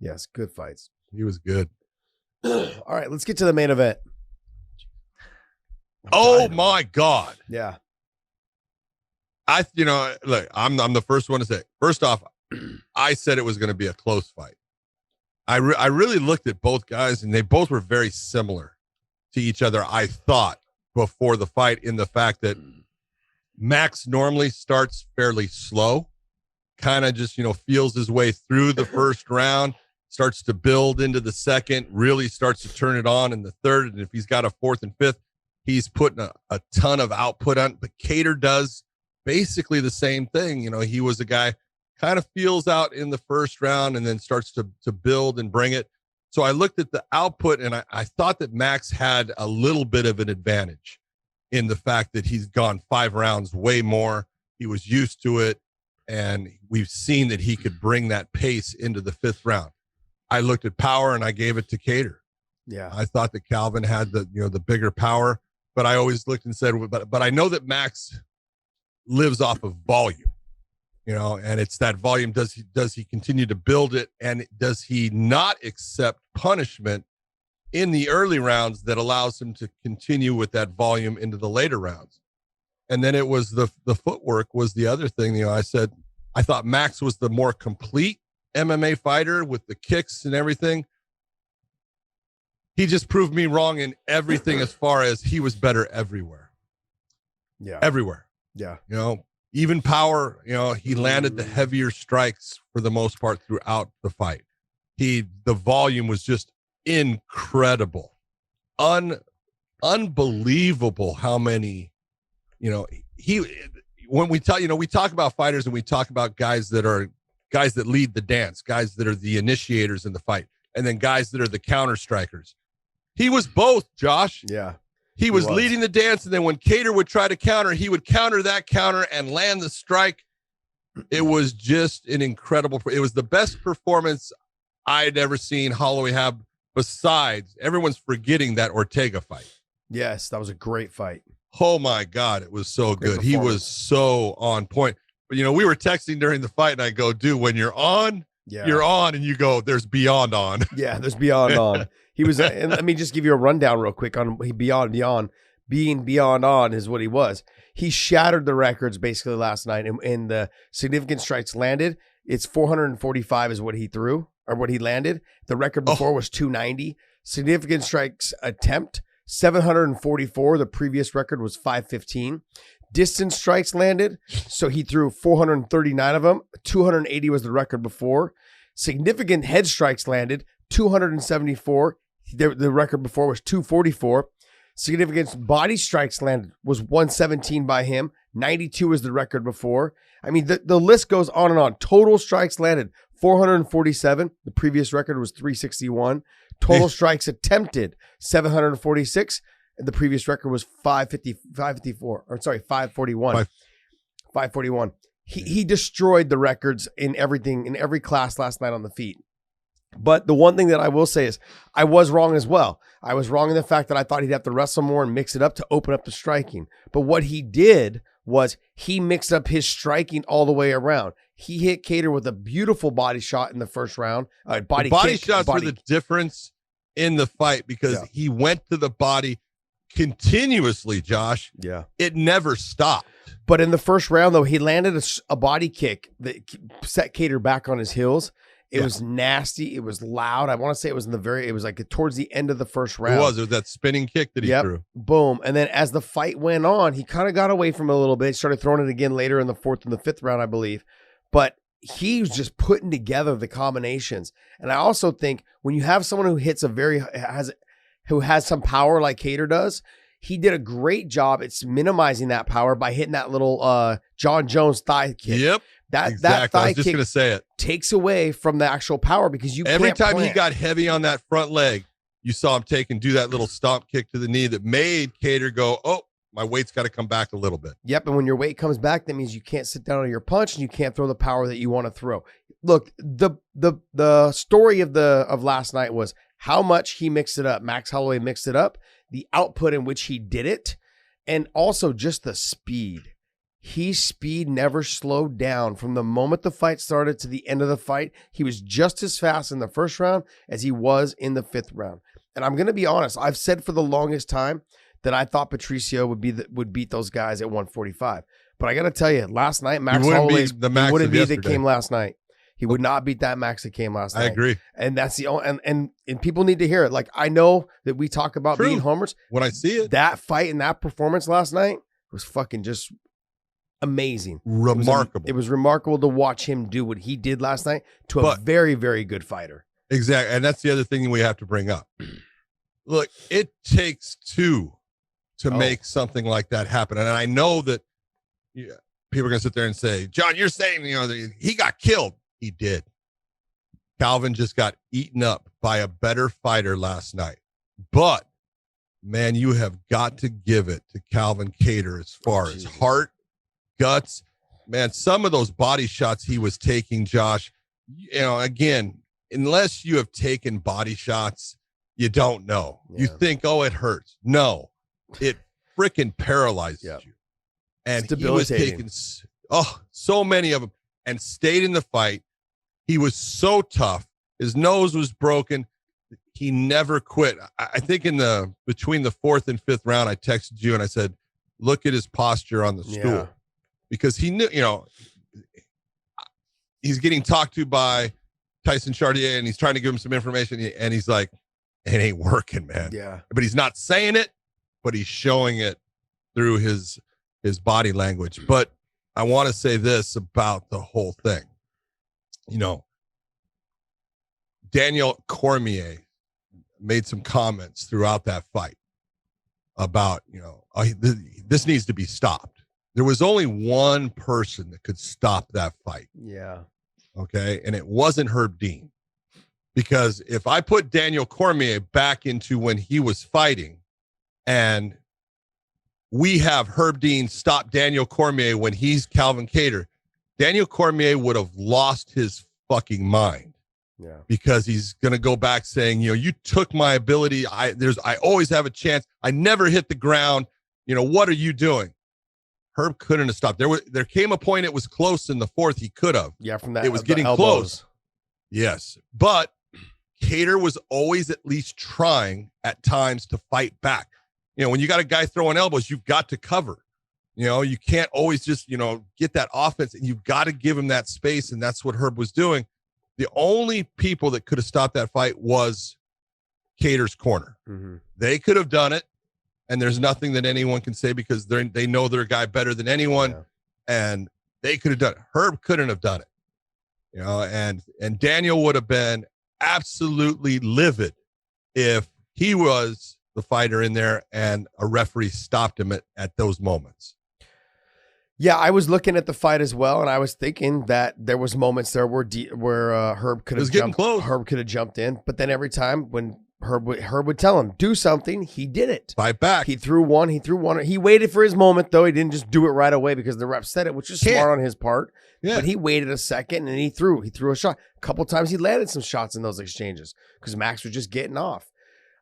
Yes, good fights. He was good. All right, let's get to the main event. My God. Yeah. Look, I'm the first one to say, first off, I said it was going to be a close fight. I really looked at both guys, and they both were very similar to each other, I thought, before the fight, in the fact that Max normally starts fairly slow, kind of just, feels his way through the first round, starts to build into the second, really starts to turn it on in the third. And if he's got a fourth and fifth, he's putting a ton of output on. But Kattar does basically the same thing. He was a guy kind of feels out in the first round and then starts to build and bring it. So I looked at the output, and I thought that Max had a little bit of an advantage in the fact that he's gone 5 rounds way more. He was used to it, and we've seen that he could bring that pace into the 5th round. I looked at power, and I gave it to Kattar. Yeah. I thought that Calvin had the bigger power, but I always looked and said, but I know that Max lives off of volume. And it's that volume. Does he continue to build it? And does he not accept punishment in the early rounds that allows him to continue with that volume into the later rounds? And then it was the footwork was the other thing. I said, I thought Max was the more complete MMA fighter with the kicks and everything. He just proved me wrong in everything as far as he was better everywhere. Yeah. Everywhere. Yeah. Even power, he landed the heavier strikes for the most part throughout the fight. The volume was just incredible. Unbelievable how many, when we talk about fighters and we talk about guys that lead the dance, guys that are the initiators in the fight, and then guys that are the counter strikers. He was both, Josh. Yeah. He was leading the dance, and then when Kattar would try to counter, he would counter that counter and land the strike. It was just an incredible. It was the best performance I'd ever seen Holloway have. Besides, everyone's forgetting that Ortega fight. Yes, that was a great fight. Oh my God, it was so good. He was so on point. But we were texting during the fight, and I go, dude, when you're on, you're on, and you go, there's beyond on. Yeah, there's beyond on. He was, and let me just give you a rundown real quick on beyond being beyond on is what he was. He shattered the records basically last night, and the significant strikes landed. It's 445 is what he threw or what he landed. The record before was 290. Significant strikes attempt 744. The previous record was 515. Distance strikes landed, so he threw 439 of them. 280 was the record before. Significant head strikes landed 274. The record before was 244. Significant body strikes landed was 117 by him. 92 was the record before. I mean, the list goes on and on. Total strikes landed 447. The previous record was 361. Total strikes attempted 746. And the previous record was 541. 541. He destroyed the records in everything, in every class last night on the feet. But the one thing that I will say is I was wrong as well. I was wrong in the fact that I thought he'd have to wrestle more and mix it up to open up the striking. But what he did was he mixed up his striking all the way around. He hit Kattar with a beautiful body shot in the first round. Body shots were the difference in the fight because he went to the body continuously, Josh. Yeah. It never stopped. But in the first round, though, he landed a body kick that set Kattar back on his heels. It was nasty. It was loud. I want to say it was it was like towards the end of the first round. It was that spinning kick that he threw. Boom. And then as the fight went on, he kind of got away from it a little bit, started throwing it again later in the 4th and the 5th round, I believe. But he was just putting together the combinations. And I also think when you have someone who hits who has some power like Kattar does, he did a great job at minimizing that power by hitting that little John Jones thigh kick. Yep. That thigh I was just kick going to say it. Takes away from the actual power because you every can't time plant. He got heavy on that front leg, you saw him do that little stomp kick to the knee that made Kattar go, oh, my weight's got to come back a little bit. Yep, and when your weight comes back, that means you can't sit down on your punch and you can't throw the power that you want to throw. Look, the story of last night was how much he mixed it up. Max Holloway mixed it up, the output in which he did it, and also just the speed. his speed never slowed down from the moment the fight started to the end of the fight. He was just as fast in the first round as he was in the 5th round. And I'm going to be honest, I've said for the longest time that I thought Patricio would beat those guys at 145. But I got to tell you, last night, Max Holloway wouldn't be that came last night. He would not beat that Max that came last night. I agree. And that's the only, and people need to hear it. Like, I know that we talk about being homers. When I see it, that fight and that performance last night was fucking just amazing. Remarkable. It was remarkable to watch him do what he did last night to a very, very good fighter. Exactly. And that's the other thing we have to bring up. Look, it takes two to make something like that happen. And I know that people are going to sit there and say, John, you're saying, he got killed. He did. Calvin just got eaten up by a better fighter last night. But, man, you have got to give it to Calvin Kattar as far as heart, guts. Man, some of those body shots he was taking, Josh, again, unless you have taken body shots, you don't know. Yeah. You think, it hurts. No, it freaking paralyzes you. And he was taking so many of them and stayed in the fight. He was so tough. His nose was broken. He never quit. I think between the 4th and 5th round, I texted you and I said, look at his posture on the stool, because he knew, he's getting talked to by Tyson Chartier and he's trying to give him some information. And he's like, it ain't working, man. Yeah. But he's not saying it, but he's showing it through his body language. But I want to say this about the whole thing. Daniel Cormier made some comments throughout that fight about, this needs to be stopped. There was only one person that could stop that fight. Yeah. Okay. And it wasn't Herb Dean. Because if I put Daniel Cormier back into when he was fighting and we have Herb Dean stop Daniel Cormier when he's Calvin Kattar, Daniel Cormier would have lost his fucking mind. Yeah. Because he's going to go back saying, you took my ability. I always have a chance. I never hit the ground. What are you doing? Herb couldn't have stopped. There came a point it was close in the 4th. He could have. Yeah, from that. It was getting close. Yes. But Kattar was always at least trying at times to fight back. When you got a guy throwing elbows, you've got to cover. You can't always just, get that offense, and you've got to give him that space. And that's what Herb was doing. The only people that could have stopped that fight was Kattar's corner. Mm-hmm. They could have done it. And there's nothing that anyone can say because they know they're a guy better than anyone. Yeah. And they could have done it. Herb couldn't have done it. And Daniel would have been absolutely livid if he was the fighter in there and a referee stopped him at those moments. Yeah, I was looking at the fight as well, and I was thinking that there was moments there where Herb could have jumped. Herb could have jumped in, but then every time when Herb would tell him do something, he did it. Fight back. He threw one. He waited for his moment though. He didn't just do it right away because the ref said it, which is smart on his part. Yeah. But he waited a second and he threw a shot. A couple times he landed some shots in those exchanges because Max was just getting off.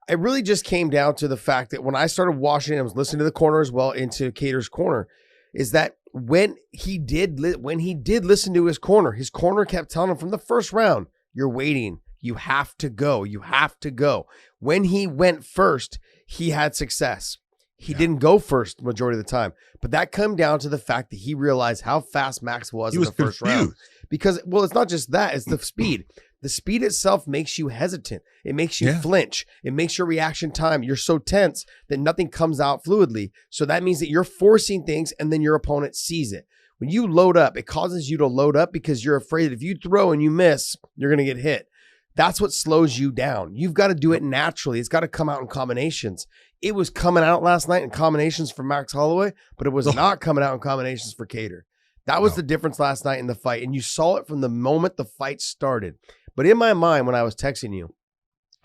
It really just came down to the fact that when I started watching, I was listening to the corner as well, into Kattar's corner, is that when he did listen to his corner kept telling him from the first round, you're waiting. You have to go. You have to go. When he went first, he had success. He didn't go first majority of the time. But that came down to the fact that he realized how fast Max was in the first round. Because, it's not just that. It's the speed. The speed itself makes you hesitant. It makes you flinch. It makes your reaction time. You're so tense that nothing comes out fluidly. So that means that you're forcing things and then your opponent sees it. When you load up, it causes you to load up because you're afraid that if you throw and you miss, you're going to get hit. That's what slows you down. You've got to do it naturally. It's got to come out in combinations. It was coming out last night in combinations for Max Holloway, but it was not coming out in combinations for Kattar. That was the difference last night in the fight, and you saw it from the moment the fight started. But in my mind, when I was texting you,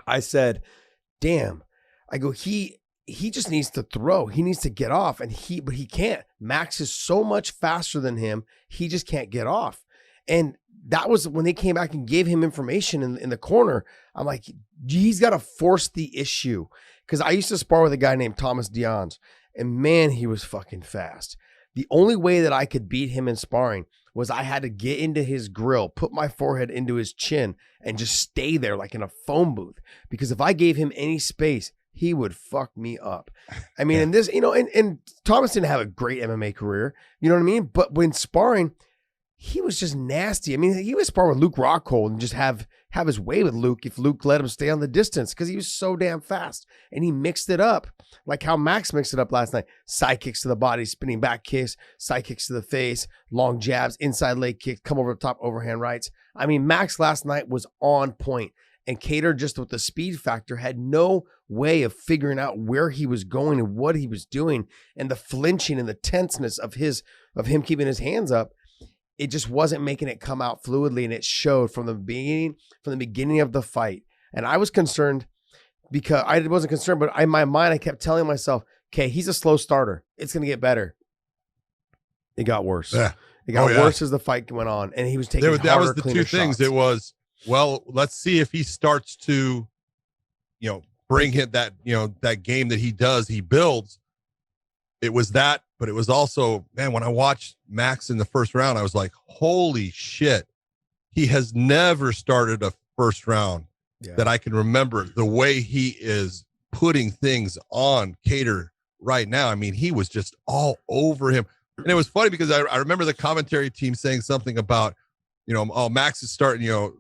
I said, damn, I go, he just needs to throw. He needs to get off, but he can't. Max is so much faster than him. He just can't get off. And that was when they came back and gave him information in the corner. I'm like, he's got to force the issue. Because I used to spar with a guy named Thomas Dion's, and man, he was fucking fast. The only way that I could beat him in sparring was I had to get into his grill, put my forehead into his chin, and just stay there like in a phone booth. Because if I gave him any space, he would fuck me up. I mean, and this, and Thomas didn't have a great MMA career, you know what I mean? But when sparring, he was just nasty. I mean, he was sparring with Luke Rockhold and just have his way with Luke if Luke let him stay on the distance because he was so damn fast. And he mixed it up like how Max mixed it up last night. Side kicks to the body, spinning back kicks, side kicks to the face, long jabs, inside leg kicks, come over the top, overhand rights. I mean, Max last night was on point. And Kattar, just with the speed factor, had no way of figuring out where he was going and what he was doing. And the flinching and the tenseness of him keeping his hands up, it just wasn't making it come out fluidly, and it showed from the beginning of the fight. And I was concerned because I wasn't concerned, but in my mind, I kept telling myself, okay, he's a slow starter. It's going to get better. It got worse. Yeah. It got worse as the fight went on, and he was taking harder, that was the cleaner two things. shots. It was, well, let's see if he starts to, bring hit that, that game that he builds. It was that, but it was also, man, when I watched Max in the first round, I was like, holy shit. He has never started a first round that I can remember the way he is putting things on Kattar right now. I mean, he was just all over him. And it was funny because I remember the commentary team saying something about, Max is starting,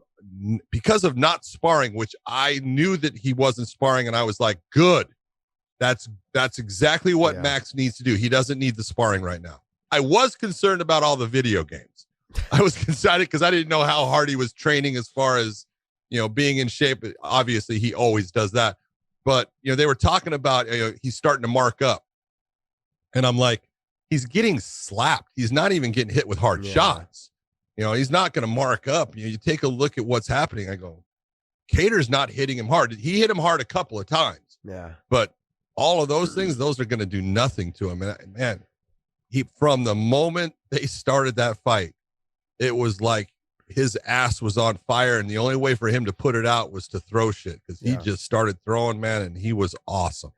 because of not sparring, which I knew that he wasn't sparring. And I was like, good. That's exactly what Max needs to do. He doesn't need the sparring right now. I was concerned about all the video games. I was concerned because I didn't know how hard he was training as far as, being in shape. Obviously, he always does that. But, they were talking about he's starting to mark up. And I'm like, he's getting slapped. He's not even getting hit with hard shots. He's not going to mark up. You take a look at what's happening. I go, Kattar's not hitting him hard. He hit him hard a couple of times. Yeah. But all of those things, those are going to do nothing to him. And man, from the moment they started that fight, it was like his ass was on fire. And the only way for him to put it out was to throw shit because he just started throwing, man, and he was awesome.